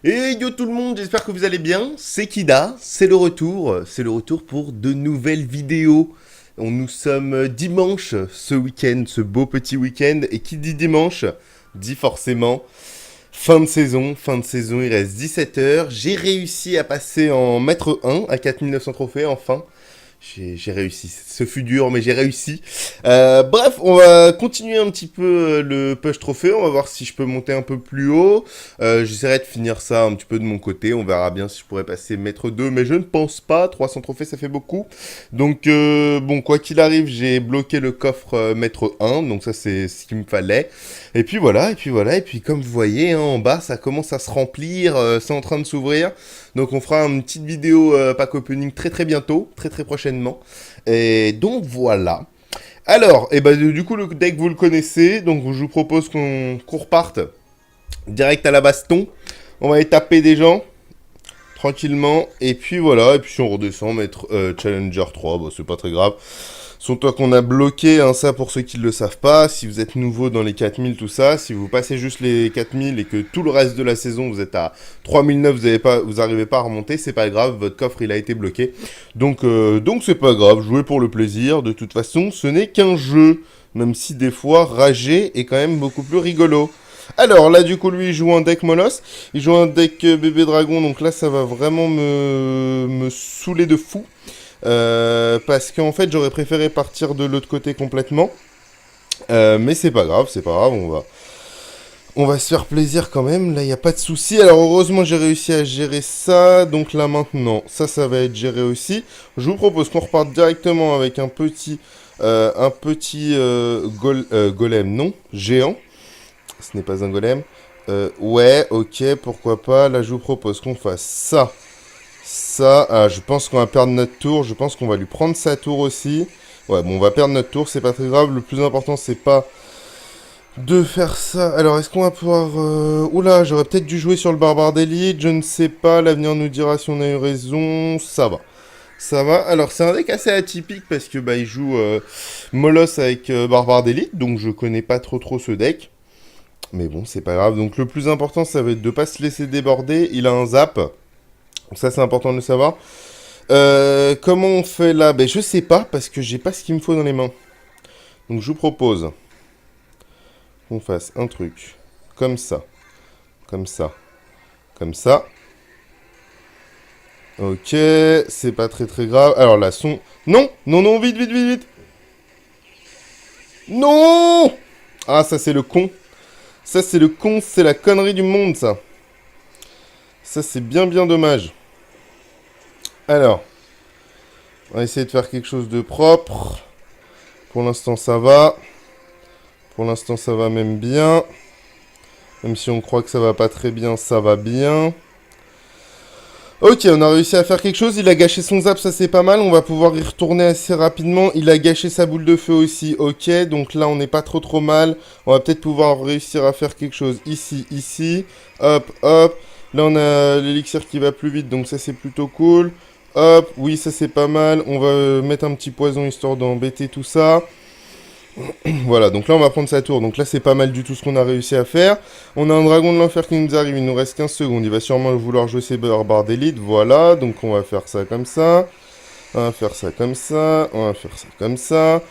Et yo tout le monde, j'espère que vous allez bien, c'est Kida, c'est le retour pour de nouvelles vidéos. Nous sommes dimanche ce week-end, ce beau petit week-end, et qui dit dimanche, dit forcément fin de saison, il reste 17 heures, j'ai réussi à passer en maître 1 à 4900 trophées enfin. J'ai réussi. Ce fut dur, mais j'ai réussi. Bref, on va continuer un petit peu le push trophée. On va voir si je peux monter un peu plus haut. J'essaierai de finir ça un petit peu de mon côté. On verra bien si je pourrais passer maître 2, mais je ne pense pas. 300 trophées, ça fait beaucoup. Donc, bon, quoi qu'il arrive, j'ai bloqué le coffre maître 1. Donc ça, c'est ce qu'il me fallait. Et puis voilà. Et puis comme vous voyez, hein, en bas, ça commence à se remplir. C'est en train de s'ouvrir. Donc on fera une petite vidéo pack opening très bientôt, très prochainement. Et donc voilà. Alors, et ben du coup le deck vous le connaissez, donc je vous propose qu'on reparte direct à la baston. On va aller taper des gens tranquillement et puis voilà, et puis si on redescend mettre Challenger 3, bon, c'est pas très grave. Son toi qu'on a bloqué, hein, ça pour ceux qui ne le savent pas, si vous êtes nouveau dans les 4000, tout ça, si vous passez juste les 4000 et que tout le reste de la saison vous êtes à 3009, vous n'arrivez pas à remonter, c'est pas grave, votre coffre il a été bloqué. Donc c'est pas grave, jouez pour le plaisir, de toute façon ce n'est qu'un jeu, même si des fois rager est quand même beaucoup plus rigolo. Alors là du coup lui il joue un deck Molos, il joue un deck bébé dragon, donc là ça va vraiment me saouler de fou. Parce qu'en fait j'aurais préféré partir de l'autre côté complètement, mais c'est pas grave, on va se faire plaisir quand même, là il n'y a pas de souci. Alors heureusement j'ai réussi à gérer ça, donc là maintenant ça va être géré aussi. Je vous propose qu'on reparte directement avec un petit golem, non, géant, ce n'est pas un golem, ouais, ok, pourquoi pas. Là je vous propose qu'on fasse ça. Je pense qu'on va perdre notre tour. Je pense qu'on va lui prendre sa tour aussi. Ouais, bon, on va perdre notre tour, c'est pas très grave. Le plus important, c'est pas de faire ça. Alors, est-ce qu'on va pouvoir... Oula, j'aurais peut-être dû jouer sur le barbare d'élite. Je ne sais pas. L'avenir nous dira si on a eu raison. Ça va. Ça va. Alors, c'est un deck assez atypique parce que il joue Molos avec barbare d'élite. Donc, je connais pas trop ce deck. Mais bon, c'est pas grave. Donc, le plus important, ça va être de pas se laisser déborder. Il a un zap. Donc ça c'est important de le savoir. Comment on fait là? Ben je sais pas parce que j'ai pas ce qu'il me faut dans les mains. Donc je vous propose qu'on fasse un truc comme ça, comme ça, comme ça. Ok, c'est pas très grave. Alors là, non, vite. Non. Ah ça c'est le con. C'est la connerie du monde ça. Ça c'est bien dommage. Alors, on va essayer de faire quelque chose de propre. Pour l'instant, ça va. Pour l'instant, ça va même bien. Même si on croit que ça va pas très bien, ça va bien. Ok, on a réussi à faire quelque chose. Il a gâché son zap, ça c'est pas mal. On va pouvoir y retourner assez rapidement. Il a gâché sa boule de feu aussi. Ok, donc là, on n'est pas trop mal. On va peut-être pouvoir réussir à faire quelque chose ici. Hop. Là, on a l'élixir qui va plus vite, donc ça c'est plutôt cool. Hop, oui, ça c'est pas mal. On va mettre un petit poison histoire d'embêter tout ça. Voilà, donc là on va prendre sa tour. Donc là c'est pas mal du tout ce qu'on a réussi à faire. On a un dragon de l'enfer qui nous arrive, il nous reste 15 secondes. Il va sûrement vouloir jouer ses barbares d'élite. Voilà, donc on va faire ça comme ça. On va faire ça comme ça. On va faire ça comme ça.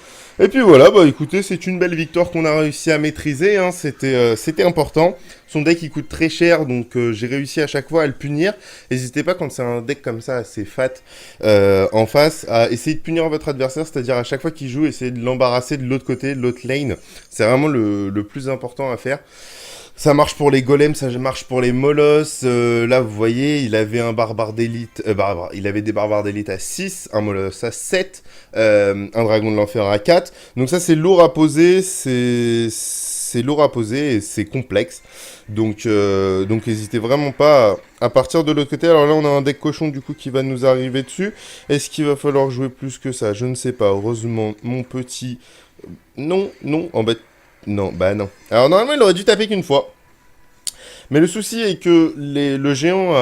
Et puis voilà, écoutez, c'est une belle victoire qu'on a réussi à maîtriser, hein. C'était important. Son deck il coûte très cher, donc j'ai réussi à chaque fois à le punir. N'hésitez pas quand c'est un deck comme ça assez fat en face, à essayer de punir votre adversaire, c'est-à-dire à chaque fois qu'il joue, essayer de l'embarrasser de l'autre côté, de l'autre lane. C'est vraiment le plus important à faire. Ça marche pour les golems, ça marche pour les molosses. Là, vous voyez, il avait un barbare d'élite. Il avait des barbares d'élite à 6, un molosse à 7, un dragon de l'enfer à 4. Donc ça, c'est lourd à poser, c'est lourd à poser et c'est complexe. Donc n'hésitez vraiment pas à partir de l'autre côté. Alors là, on a un deck cochon du coup qui va nous arriver dessus. Est-ce qu'il va falloir jouer plus que ça? Je ne sais pas. Heureusement, mon petit... Non, en bête. Non, non. Alors normalement il aurait dû taper qu'une fois. Mais le souci est que le géant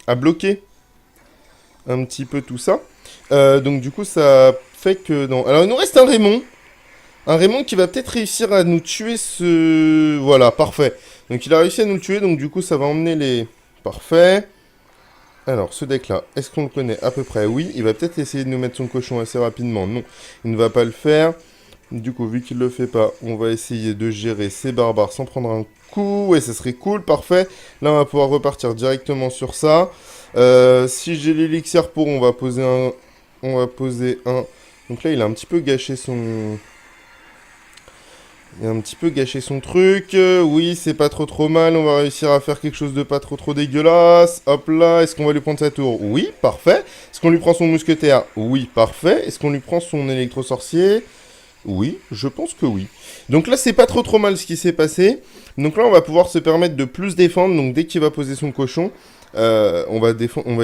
a bloqué un petit peu tout ça. Donc du coup ça fait que... Non. Alors il nous reste un Raymond. Un Raymond qui va peut-être réussir à nous tuer ce... Voilà, parfait. Donc il a réussi à nous le tuer, donc du coup ça va emmener les... Parfait. Alors ce deck là, est-ce qu'on le connaît à peu près? Oui, il va peut-être essayer de nous mettre son cochon assez rapidement. Non, il ne va pas le faire. Du coup, vu qu'il le fait pas, on va essayer de gérer ces barbares sans prendre un coup. Ouais, ça serait cool, parfait. Là, on va pouvoir repartir directement sur ça. Si j'ai l'élixir pour, on va poser un... On va poser un... Donc là, il a un petit peu gâché son... Il a un petit peu gâché son truc. Oui, c'est pas trop mal. On va réussir à faire quelque chose de pas trop dégueulasse. Hop là. Est-ce qu'on va lui prendre sa tour? Oui, parfait. Est-ce qu'on lui prend son mousquetaire? Oui, parfait. Est-ce qu'on lui prend son électro-sorcier? Oui, je pense que oui. Donc là, c'est pas trop mal ce qui s'est passé. Donc là, on va pouvoir se permettre de plus défendre. Donc dès qu'il va poser son cochon, on va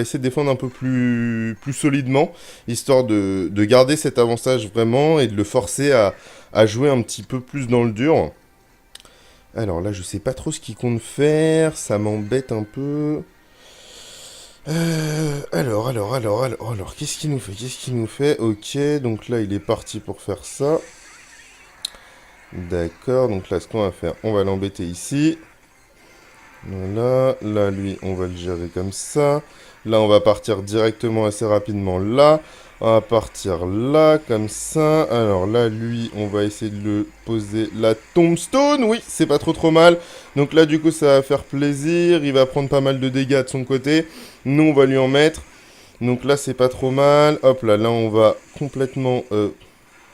essayer de défendre un peu plus solidement, histoire de garder cet avantage vraiment et de le forcer à jouer un petit peu plus dans le dur. Alors là, je sais pas trop ce qu'il compte faire, ça m'embête un peu. Alors, qu'est-ce qu'il nous fait? Ok, donc là, il est parti pour faire ça. D'accord, donc là, ce qu'on va faire, on va l'embêter ici. Voilà, là, lui, on va le gérer comme ça. Là, on va partir directement assez rapidement là. On va partir là, comme ça. Alors là, lui, on va essayer de le poser la tombstone. Oui, c'est pas trop mal. Donc là, du coup, ça va faire plaisir. Il va prendre pas mal de dégâts de son côté. Nous, on va lui en mettre. Donc là, c'est pas trop mal. Hop là, on va complètement...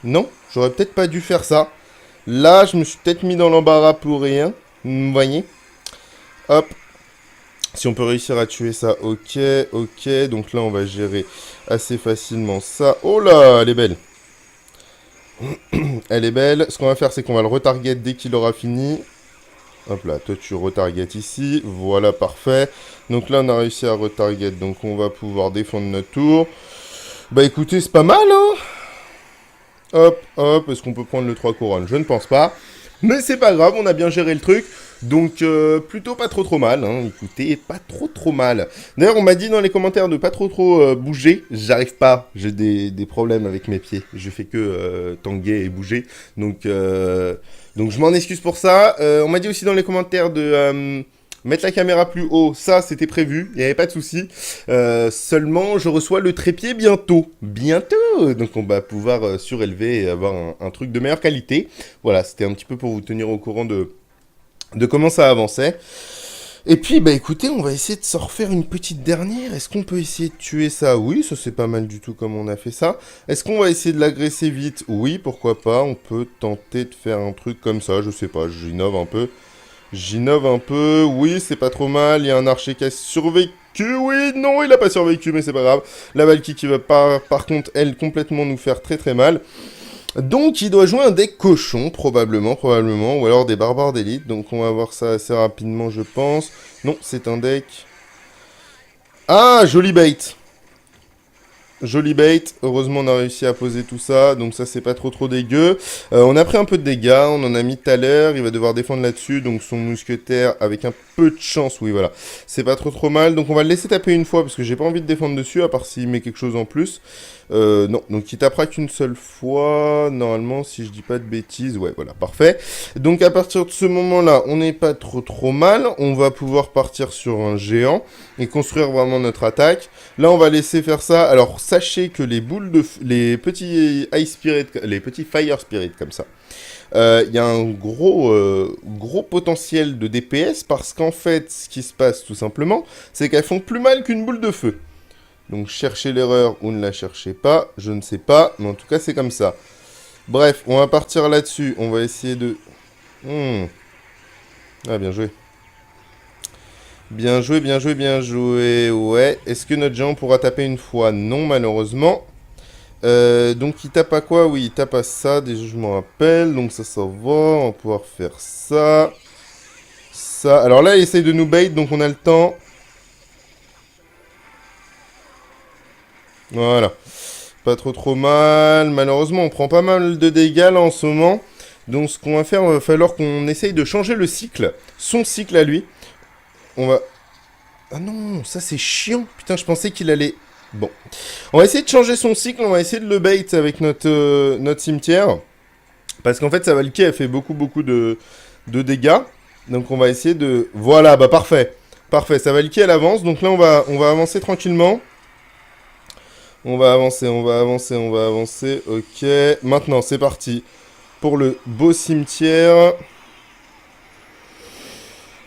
Non, j'aurais peut-être pas dû faire ça. Là, je me suis peut-être mis dans l'embarras pour rien. Vous voyez? Hop. Si on peut réussir à tuer ça, ok. Donc là, on va gérer assez facilement ça. Oh là, elle est belle. Elle est belle. Ce qu'on va faire, c'est qu'on va le retarget dès qu'il aura fini. Hop là, toi, tu retarget ici. Voilà, parfait. Donc là, on a réussi à retarget. Donc on va pouvoir défendre notre tour. Bah écoutez, c'est pas mal, hein. Hop. Est-ce qu'on peut prendre le 3 couronnes? Je ne pense pas. Mais c'est pas grave, on a bien géré le truc. Donc, plutôt pas trop mal, hein. Écoutez, pas trop mal. D'ailleurs, on m'a dit dans les commentaires de pas trop bouger. J'arrive pas, j'ai des problèmes avec mes pieds. Je fais que tanguer et bouger. Donc je m'en excuse pour ça. On m'a dit aussi dans les commentaires de... mettre la caméra plus haut, ça c'était prévu, il n'y avait pas de souci. Seulement, je reçois le trépied bientôt. Donc on va pouvoir surélever et avoir un truc de meilleure qualité. Voilà, c'était un petit peu pour vous tenir au courant de comment ça avançait. Et puis, bah écoutez, on va essayer de se refaire une petite dernière. Est-ce qu'on peut essayer de tuer ça? Oui, ça c'est pas mal du tout comme on a fait ça. Est-ce qu'on va essayer de l'agresser vite? Oui, pourquoi pas. On peut tenter de faire un truc comme ça, je sais pas, j'innove un peu. Oui, c'est pas trop mal. Il y a un archer qui a survécu. Oui, non, il a pas survécu, mais c'est pas grave. La Valkyrie qui va pas, par contre, elle, complètement nous faire très mal. Donc, il doit jouer un deck cochon, probablement, ou alors des barbares d'élite. Donc, on va voir ça assez rapidement, je pense. Non, c'est un deck... Ah, joli bait. Joli bait, heureusement on a réussi à poser tout ça, donc ça c'est pas trop dégueu. On a pris un peu de dégâts, on en a mis tout à l'heure, il va devoir défendre là-dessus, donc son mousquetaire avec un peu de chance, oui voilà. C'est pas trop mal, donc on va le laisser taper une fois, parce que j'ai pas envie de défendre dessus, à part s'il met quelque chose en plus. Non, donc il tapera qu'une seule fois, normalement, si je dis pas de bêtises, ouais voilà, parfait. Donc à partir de ce moment-là, on n'est pas trop mal, on va pouvoir partir sur un géant, et construire vraiment notre attaque. Là on va laisser faire ça, alors sachez que les boules de... les petits Ice Spirit, les petits Fire Spirit comme ça, il y a un gros potentiel de DPS parce qu'en fait, ce qui se passe tout simplement, c'est qu'elles font plus mal qu'une boule de feu. Donc cherchez l'erreur ou ne la cherchez pas, je ne sais pas, mais en tout cas c'est comme ça. Bref, on va partir là-dessus, on va essayer de... Ah, bien joué. Bien joué. Ouais, est-ce que notre géant pourra taper une fois? Non, malheureusement. Donc il tape à quoi? Oui, il tape à ça, déjà je m'en rappelle. Donc ça va, on va pouvoir faire ça. Ça. Alors là, il essaye de nous bait, donc on a le temps. Voilà. Pas trop mal. Malheureusement, on prend pas mal de dégâts là en ce moment. Donc ce qu'on va faire, il va falloir qu'on essaye de changer le cycle. Son cycle à lui. On va... Ah non, ça c'est chiant. Putain, je pensais qu'il allait... Bon. On va essayer de changer son cycle. On va essayer de le bait avec notre cimetière. Parce qu'en fait, sa Valkyrie, elle fait beaucoup de dégâts. Donc on va essayer de... Voilà, bah parfait. Parfait, ça Valky, elle avance. Donc là, on va avancer tranquillement. On va avancer, on va avancer, on va avancer. Ok, maintenant, c'est parti. Pour le beau cimetière.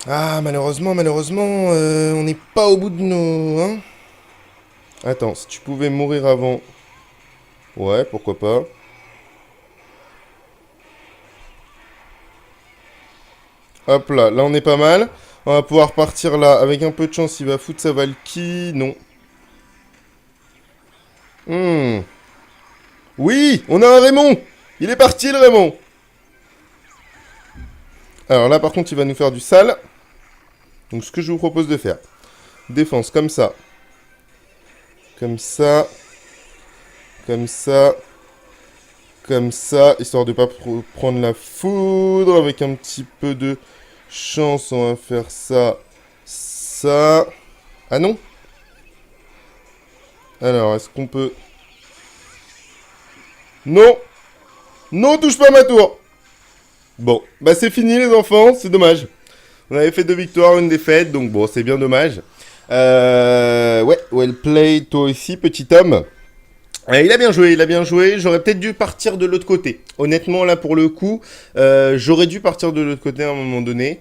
Ah, malheureusement, on n'est pas au bout de nos... Hein. Attends, si tu pouvais mourir avant... Ouais, pourquoi pas. Hop là, là on est pas mal. On va pouvoir partir là. Avec un peu de chance, il va foutre sa Valky. Non. Oui, on a un Raymond. Il est parti le Raymond. Alors là par contre, il va nous faire du sale. Donc ce que je vous propose de faire. Défense comme ça. Comme ça. Comme ça. Comme ça. Histoire de pas prendre la foudre. Avec un petit peu de chance, on va faire ça. Ça. Ah non. Alors, est-ce qu'on peut... Non. Non, touche pas ma tour. Bon, bah c'est fini les enfants, c'est dommage. On avait fait 2 victoires, 1 défaite, donc bon, c'est bien dommage. Ouais, well played, toi aussi, petit homme. Il a bien joué, il a bien joué. J'aurais peut-être dû partir de l'autre côté. Honnêtement, là, pour le coup, j'aurais dû partir de l'autre côté à un moment donné.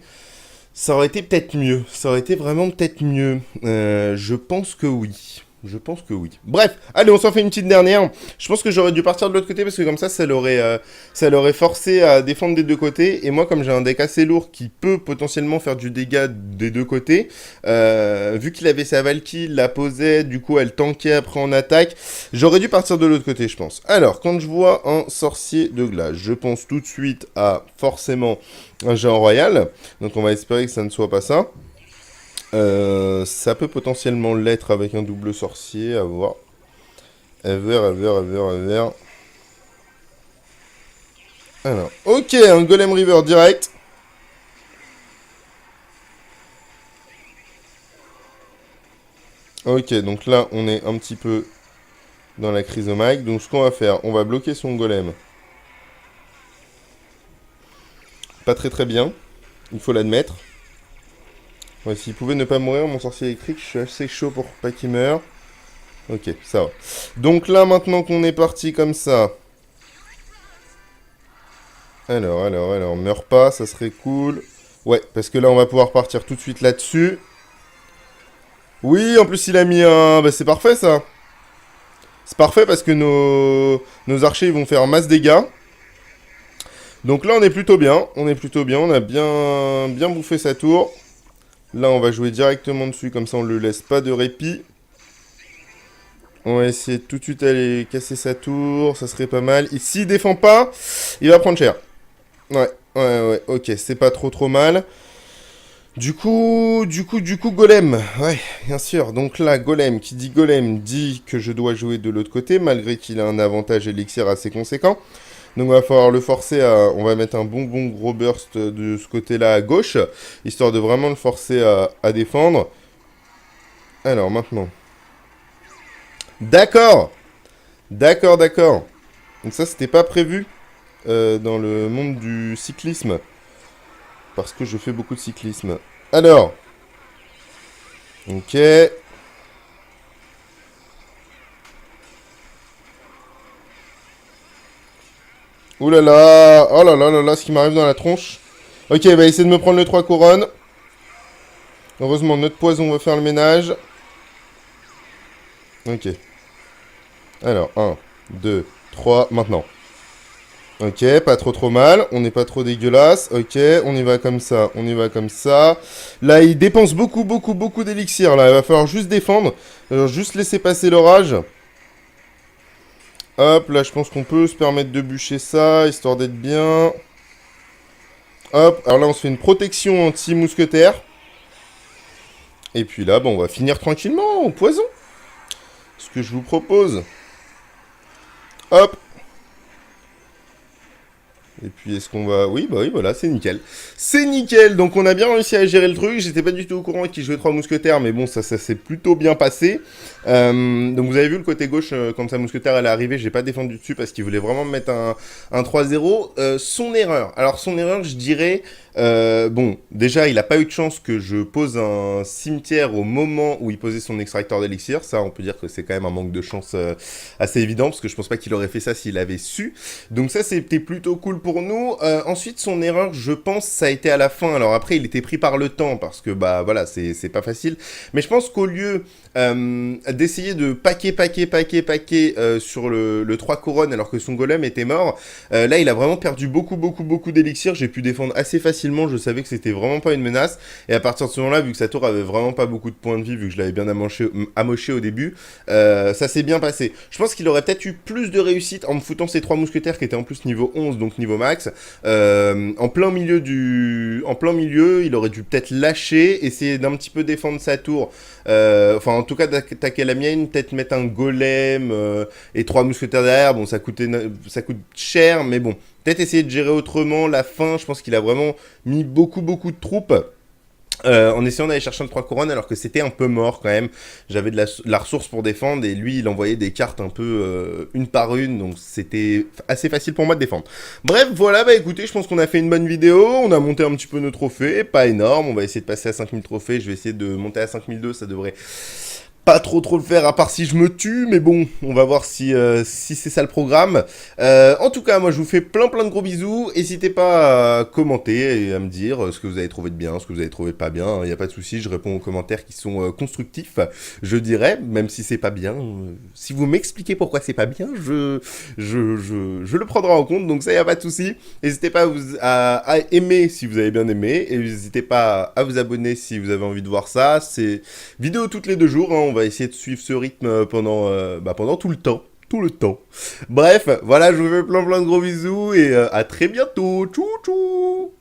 Ça aurait été peut-être mieux. Ça aurait été vraiment peut-être mieux. Je pense que oui. Je pense que oui. Bref, allez, on s'en fait une petite dernière. Je pense que j'aurais dû partir de l'autre côté parce que comme ça l'aurait forcé à défendre des deux côtés. Et moi, comme j'ai un deck assez lourd qui peut potentiellement faire du dégât des deux côtés, vu qu'il avait sa Valky, il la posait, du coup, elle tankait après en attaque. J'aurais dû partir de l'autre côté, je pense. Alors, quand je vois un sorcier de glace, je pense tout de suite à forcément un géant royal. Donc, on va espérer que ça ne soit pas ça. Ça peut potentiellement l'être avec un double sorcier, à voir. Ever. Alors, ok, un Golem River direct. Ok, donc là, on est un petit peu dans la chrysomike. Donc ce qu'on va faire, on va bloquer son golem. Pas très bien, il faut l'admettre. Ouais, s'il pouvait ne pas mourir, mon sorcier électrique, je suis assez chaud pour pas qu'il meure. Ok, ça va. Donc là, maintenant qu'on est parti comme ça... Alors, meurs pas, ça serait cool. Ouais, parce que là, on va pouvoir partir tout de suite là-dessus. Oui, en plus, il a mis un... Bah, c'est parfait, ça. C'est parfait parce que nos archers, ils vont faire masse dégâts. Donc là, on est plutôt bien. On a bien bouffé sa tour. Là, on va jouer directement dessus, comme ça, on ne le laisse pas de répit. On va essayer tout de suite d'aller casser sa tour, ça serait pas mal. Et s'il défend pas, il va prendre cher. Ouais, ok, c'est pas trop mal. Du coup, Golem. Ouais, bien sûr. Donc là, Golem, qui dit Golem, dit que je dois jouer de l'autre côté, malgré qu'il a un avantage élixir assez conséquent. Donc on va falloir le forcer à... On va mettre un bon gros burst de ce côté-là à gauche, histoire de vraiment le forcer à défendre. Alors, maintenant... D'accord. Donc ça, c'était pas prévu dans le monde du cyclisme. Parce que je fais beaucoup de cyclisme. Alors. Ok. Ouh là là. Oh là là, ce qui m'arrive dans la tronche. Ok, il va essayer de me prendre le 3 couronnes. Heureusement, notre poison va faire le ménage. Ok. Alors, 1, 2, 3, maintenant. Ok, pas trop mal, on n'est pas trop dégueulasse. Ok, on y va comme ça, Là, il dépense beaucoup d'élixir, là. Il va falloir juste défendre, juste laisser passer l'orage. Hop, là, je pense qu'on peut se permettre de bûcher ça, histoire d'être bien. Hop, alors là, on se fait une protection anti-mousquetaire. Et puis là, bon, on va finir tranquillement au poison. Ce que je vous propose. Hop. Et puis est-ce qu'on va... Oui, bah oui, voilà, c'est nickel. C'est nickel, donc on a bien réussi à gérer le truc. J'étais pas du tout au courant qu'il jouait 3 mousquetaires, mais bon, ça s'est plutôt bien passé. Donc vous avez vu le côté gauche, quand sa mousquetaire elle est arrivée, j'ai pas défendu dessus parce qu'il voulait vraiment me mettre un 3-0. Son erreur. Alors son erreur, je dirais... bon, déjà, il a pas eu de chance que je pose un cimetière au moment où il posait son extracteur d'élixir. Ça, on peut dire que c'est quand même un manque de chance assez évident, parce que je pense pas qu'il aurait fait ça s'il avait su. Donc ça, c'était plutôt cool pour nous. Ensuite, son erreur, je pense, ça a été à la fin. Alors après, il était pris par le temps, parce que, bah voilà, c'est pas facile. Mais je pense qu'au lieu d'essayer de paquer sur le 3 couronnes, alors que son golem était mort, là, il a vraiment perdu beaucoup d'élixir. J'ai pu défendre assez facilement. Je savais que c'était vraiment pas une menace. Et à partir de ce moment-là, vu que sa tour avait vraiment pas beaucoup de points de vie, vu que je l'avais bien amoché au début, ça s'est bien passé. Je pense qu'il aurait peut-être eu plus de réussite en me foutant ces 3 mousquetaires qui étaient en plus niveau 11, donc niveau max. En plein milieu, il aurait dû peut-être lâcher, essayer d'un petit peu défendre sa tour. Enfin, en tout cas, d'attaquer la mienne, peut-être mettre un golem et 3 mousquetaires derrière. Bon, ça coûte cher, mais bon. Peut-être essayer de gérer autrement la fin. Je pense qu'il a vraiment mis beaucoup de troupes. En essayant d'aller chercher un 3 couronnes alors que c'était un peu mort quand même. J'avais de la ressource pour défendre et lui il envoyait des cartes un peu une par une, donc c'était assez facile pour moi de défendre. Bref, voilà, bah écoutez, je pense qu'on a fait une bonne vidéo, on a monté un petit peu nos trophées, pas énorme, on va essayer de passer à 5000 trophées, je vais essayer de monter à 5002, ça devrait pas trop le faire à part si je me tue, mais bon, on va voir si c'est ça le programme. En tout cas, moi je vous fais plein de gros bisous, n'hésitez pas à commenter et à me dire ce que vous avez trouvé de bien, ce que vous avez trouvé pas bien, il n'y a pas de souci, je réponds aux commentaires qui sont constructifs, je dirais, même si c'est pas bien. Si vous m'expliquez pourquoi c'est pas bien, je le prendrai en compte, donc ça y a pas de souci. N'hésitez pas à aimer si vous avez bien aimé, et n'hésitez pas à vous abonner si vous avez envie de voir ça, c'est vidéo toutes les 2 jours, hein. On va essayer de suivre ce rythme pendant tout le temps. Tout le temps. Bref, voilà, je vous fais plein de gros bisous et à très bientôt. Tchou tchou.